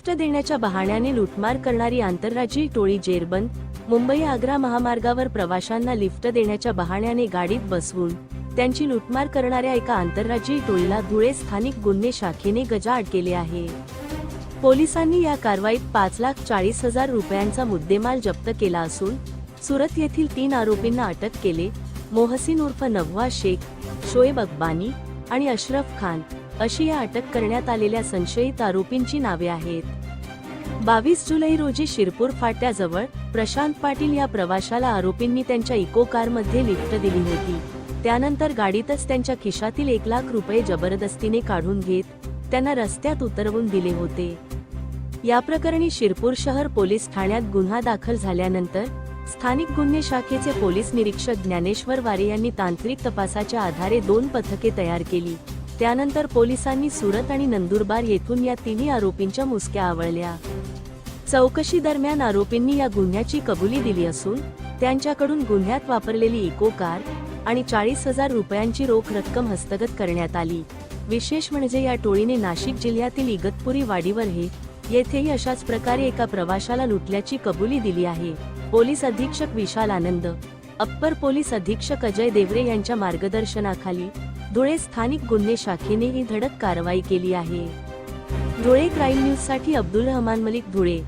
Lift देण्याच्या बहाण्याने लूटमार करणारी आंतरराज्यीय टोळी जेरबंद. मुंबई आग्रा महामार्गावर प्रवाशांना लिफ्ट देण्याच्या बहाण्याने गाडीत बसवून त्यांची लूटमार करणाऱ्या एका आंतरराज्यीय टोळीला धुळे स्थानिक गुन्हे शाखेने गजाआड केले आहे. पोलिसांनी या कारवाईत 5,40,000 रुपयांचा मुद्देमाल जप्त केला असून सुरत येथील 3 आरोपींना अटक केले. मोहसिन उर्फ नववा शेख, शोएब अकबानी आणि अशरफ खान अशी या अटक करण्यात आलेल्या संशयित आरोपींची नावे आहेत. 22 जुलै रोजी शिरपूर फाट्याजवळ प्रशांत पाटील या प्रवाशाला आरोपींनी त्यांच्या इको कारमध्ये लिफ्ट दिली होती. त्यानंतर गाडीतच त्यांच्या खिशातील 1 लाख रुपये जबरदस्तीने काढून घेत त्यांना रस्त्यात उतरवून दिले होते. या प्रकरणी शिरपूर शहर पोलीस ठाण्यात गुन्हा दाखल झाल्यानंतर स्थानिक गुन्हे शाखेचे पोलीस निरीक्षक ज्ञानेश्वर वारे यांनी तांत्रिक तपासाच्या आधारे 2 पथके तयार केली. त्यानंतर पोलिसांनी सुरत आणि नंदुरबार येथून या तिन्ही आरोपींच्या मुसक्या आवळल्या. चौकशी दरम्यान आरोपींनी या गुन्ह्याची कबुली दिली असून त्यांच्याकडून गुन्ह्यात वापरलेली इको कार आणि 40,000 रुपयांची रोख रक्कम हस्तगत करण्यात आली. विशेष म्हणजे या टोळीने नाशिक जिल्ह्यातील इगतपुरी वाडीवर येथेही अशाच प्रकारे एका प्रवाशाला लुटल्याची कबुली दिली आहे. पोलीस अधीक्षक विशाल आनंद, अप्पर पोलीस अधीक्षक अजय देवरे यांच्या मार्गदर्शनाखाली धुळे स्थानिक गुन्हे शाखेने ही धडक कारवाई केली आहे. धुळे क्राईम न्यूजसाठी अब्दुल रहमान मलिक, धुळे.